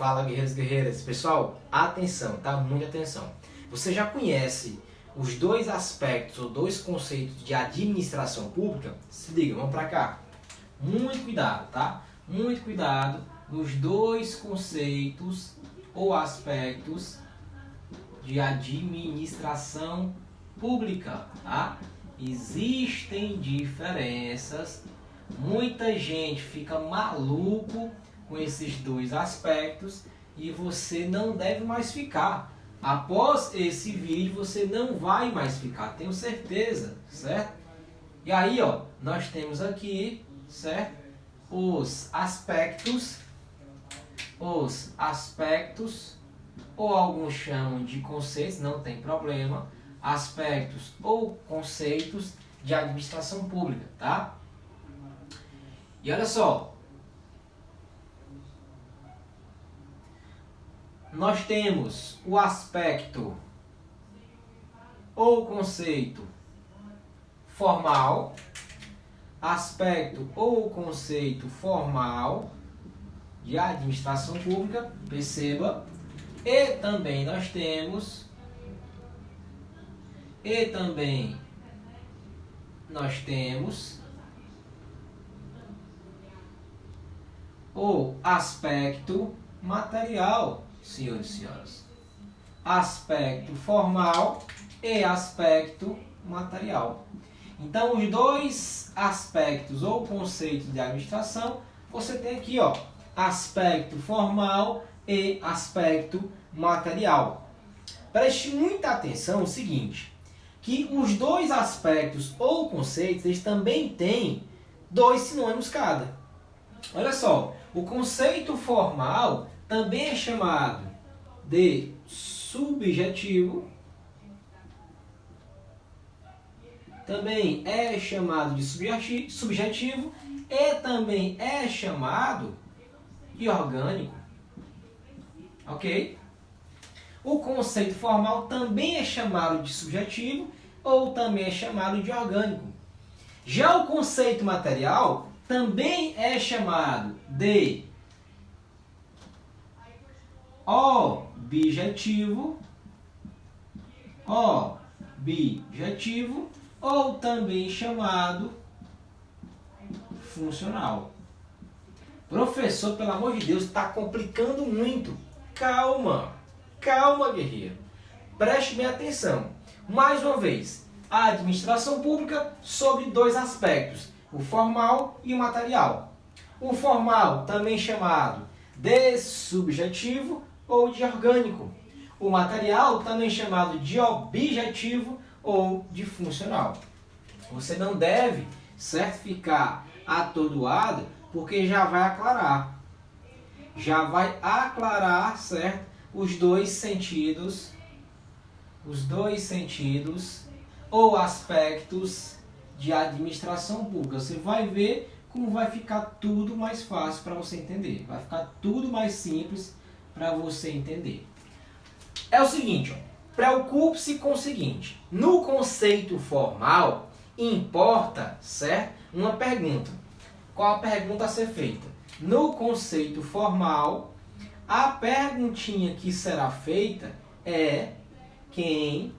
Fala, guerreiros e guerreiras. Pessoal, atenção, tá? Muita atenção. Você já conhece os dois aspectos ou dois conceitos de administração pública? Se liga, vamos para cá. Muito cuidado, tá? Muito cuidado nos dois conceitos ou aspectos de administração pública, tá? Existem diferenças. Muita gente fica maluco com esses dois aspectos e você não deve mais ficar. Após esse vídeo você não vai mais ficar, tenho certeza, certo? E aí, ó, nós temos aqui, certo? Os aspectos, ou alguns chamam de conceitos, não tem problema, aspectos ou conceitos de administração pública, tá? E olha só, nós temos o aspecto ou conceito formal, aspecto ou conceito formal de administração pública, perceba, e também nós temos o aspecto material, senhores e senhoras. Aspecto formal e aspecto material. Então, os dois aspectos ou conceitos de administração, você tem aqui, ó, aspecto formal e aspecto material. Preste muita atenção no seguinte, que os dois aspectos ou conceitos, eles também têm dois sinônimos cada. Olha só, o conceito formal também é chamado de subjetivo, também é chamado de subjetivo e também é chamado de orgânico, ok? O conceito formal também é chamado de subjetivo ou também é chamado de orgânico. Já o conceito material também é chamado de objetivo ou também chamado funcional. Professor, pelo amor de Deus, está complicando muito. Calma, calma, guerreiro. Preste bem atenção. Mais uma vez, a administração pública sobre dois aspectos, o formal e o material. O formal, também chamado de subjetivo ou de orgânico. O material, também chamado de objetivo ou de funcional. Você não deve, certo, ficar atordoado, porque já vai aclarar. Já vai aclarar, certo, os dois sentidos ou aspectos de administração pública. Você vai ver como vai ficar tudo mais fácil para você entender. Vai ficar tudo mais simples para você entender. É o seguinte, ó. Preocupe-se com o seguinte. No conceito formal, importa, certo, uma pergunta. Qual a pergunta a ser feita? No conceito formal, a perguntinha que será feita é quem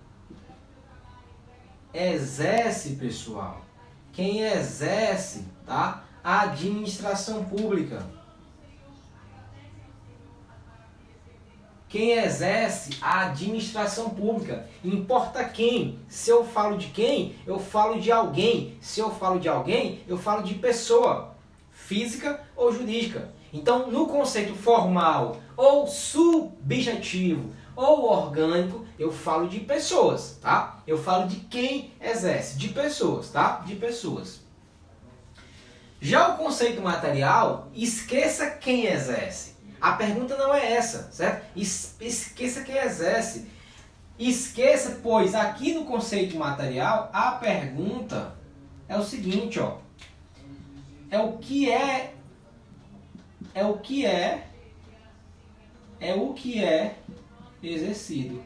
exerce, pessoal. Quem exerce, tá, a administração pública. Quem exerce a administração pública. Importa quem. Se eu falo de quem, eu falo de alguém. Se eu falo de alguém, eu falo de pessoa, física ou jurídica. Então, no conceito formal ou subjetivo ou orgânico, eu falo de pessoas, tá? Eu falo de quem exerce, de pessoas, tá? De pessoas. Já o conceito material, esqueça quem exerce. A pergunta não é essa, certo? Esqueça quem exerce. Esqueça, pois aqui no conceito material, a pergunta é o seguinte, ó. É o que é exercido.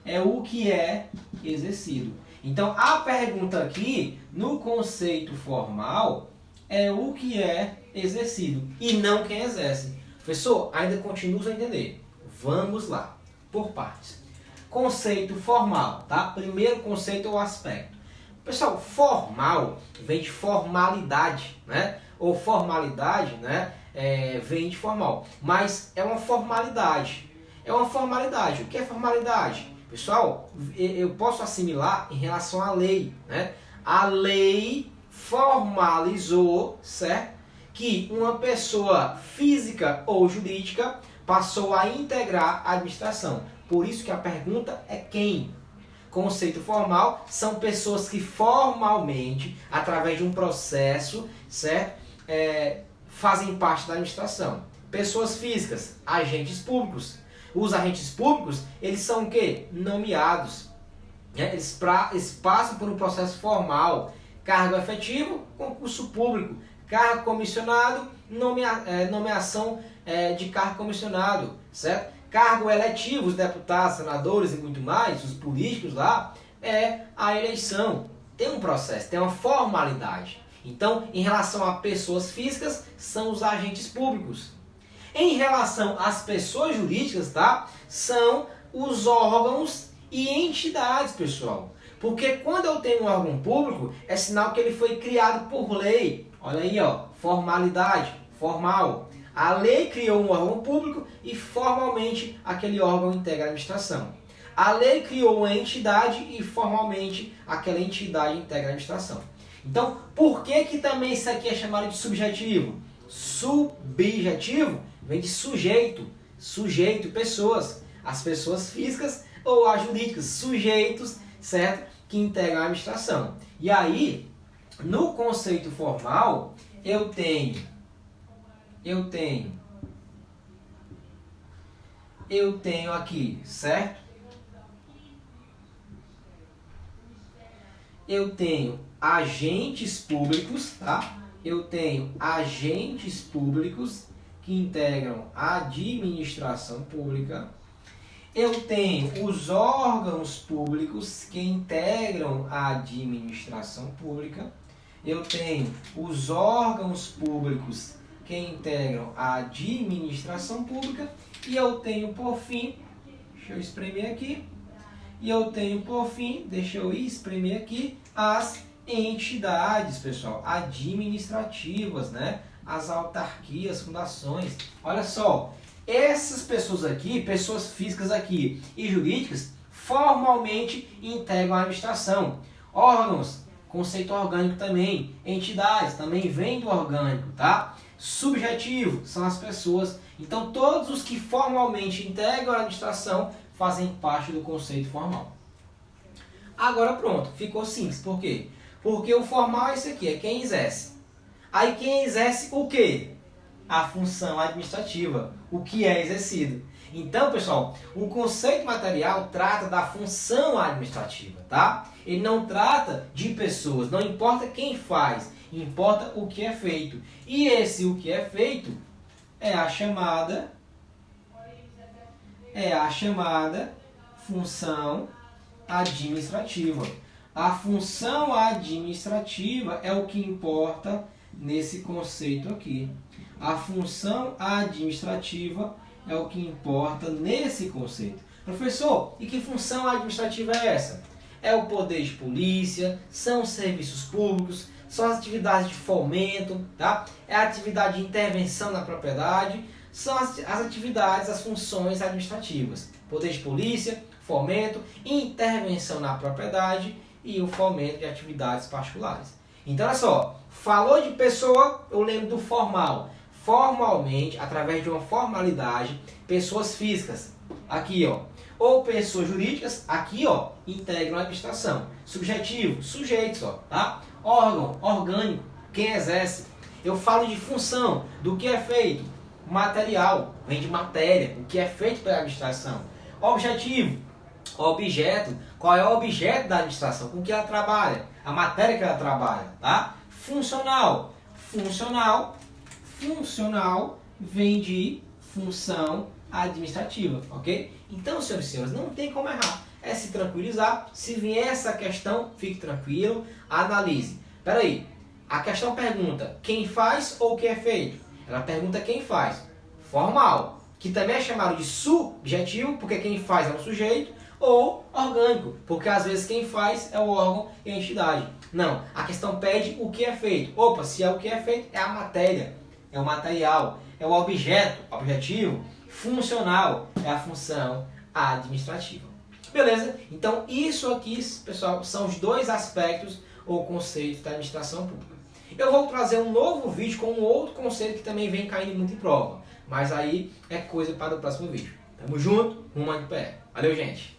É o que é exercido. Então, a pergunta aqui, no conceito formal, é o que é exercido e não quem exerce. Professor, ainda continuo a entender. Vamos lá, por partes. Conceito formal, tá? Primeiro conceito ou aspecto. Pessoal, formal vem de formalidade, né? Ou formalidade, né? Vem de formal. Mas é uma formalidade. É uma formalidade. O que é formalidade? Pessoal, eu posso assimilar em relação à lei, né? A lei formalizou, certo? Que uma pessoa física ou jurídica passou a integrar a administração. Por isso que a pergunta é quem? Conceito formal são pessoas que formalmente, através de um processo, certo? Fazem parte da administração. Pessoas físicas, agentes públicos. Os agentes públicos, eles são o quê? Nomeados. Eles passam por um processo formal. Cargo efetivo, concurso público. Cargo comissionado, nomeação de cargo comissionado, certo? Cargo eletivo, os deputados, senadores e muito mais, os políticos lá, é a eleição. Tem um processo, tem uma formalidade. Então, em relação a pessoas físicas, são os agentes públicos. Em relação às pessoas jurídicas, tá? São os órgãos e entidades, pessoal. Porque quando eu tenho um órgão público, é sinal que ele foi criado por lei. Olha aí, ó, formalidade, formal. A lei criou um órgão público e formalmente aquele órgão integra a administração. A lei criou uma entidade e formalmente aquela entidade integra a administração. Então, por que também isso aqui é chamado de subjetivo? Subjetivo vem de sujeito. Sujeito, pessoas. As pessoas físicas ou as jurídicas, sujeitos, certo? Que integram a administração. E aí, no conceito formal, eu tenho aqui, certo? Eu tenho agentes públicos, tá? Eu tenho agentes públicos que integram a administração pública. Eu tenho os órgãos públicos que integram a administração pública. Eu tenho os órgãos públicos que integram a administração pública. E eu tenho, por fim, deixa eu espremer aqui. E eu tenho, por fim, deixa eu espremer aqui, as entidades, pessoal, administrativas, né? As autarquias, fundações. Olha só, essas pessoas aqui, pessoas físicas aqui e jurídicas, formalmente integram a administração. Órgãos, conceito orgânico também. Entidades, também vem do orgânico, tá? Subjetivo, são as pessoas. Então, todos os que formalmente integram a administração fazem parte do conceito formal. Agora pronto, ficou simples. Por quê? Porque o formal é esse aqui, é quem exerce. Aí quem exerce o quê? A função administrativa, o que é exercido. Então, pessoal, o conceito material trata da função administrativa, tá? Ele não trata de pessoas, não importa quem faz, importa o que é feito. E esse o que é feito é a chamada função administrativa. A função administrativa é o que importa nesse conceito aqui. A função administrativa é o que importa nesse conceito. Professor, e que função administrativa é essa? É o poder de polícia, são os serviços públicos, são as atividades de fomento, tá? É a atividade de intervenção na propriedade, são as atividades, as funções administrativas. Poder de polícia, fomento, intervenção na propriedade e o fomento de atividades particulares. Então, olha só, falou de pessoa, eu lembro do formal. Formalmente, através de uma formalidade, pessoas físicas, aqui ó, ou pessoas jurídicas, aqui ó, integram a administração. Subjetivo, sujeitos, ó, tá? Órgão, orgânico, quem exerce. Eu falo de função, do que é feito. Material, vem de matéria, o que é feito pela administração. Objetivo, objeto, qual é o objeto da administração, com que ela trabalha, a matéria que ela trabalha, tá? Funcional, funcional vem de função administrativa, ok? Então, senhoras e senhores, não tem como errar. É se tranquilizar. Se vier essa questão, fique tranquilo, analise. Peraí, a questão pergunta quem faz ou o que é feito? Ela pergunta quem faz. formal, que também é chamado de subjetivo, porque quem faz é um sujeito, ou orgânico, porque às vezes quem faz é o órgão e a entidade. Não, a questão pede o que é feito. Opa, se é o que é feito, é a matéria, é o material, é o objeto, objetivo, funcional, é a função administrativa. Beleza? Então isso aqui, pessoal, são os dois aspectos ou conceitos da administração pública. Eu vou trazer um novo vídeo com um outro conceito que também vem caindo muito em prova, mas aí é coisa para o próximo vídeo. Tamo junto, rumo à PR. Valeu, gente!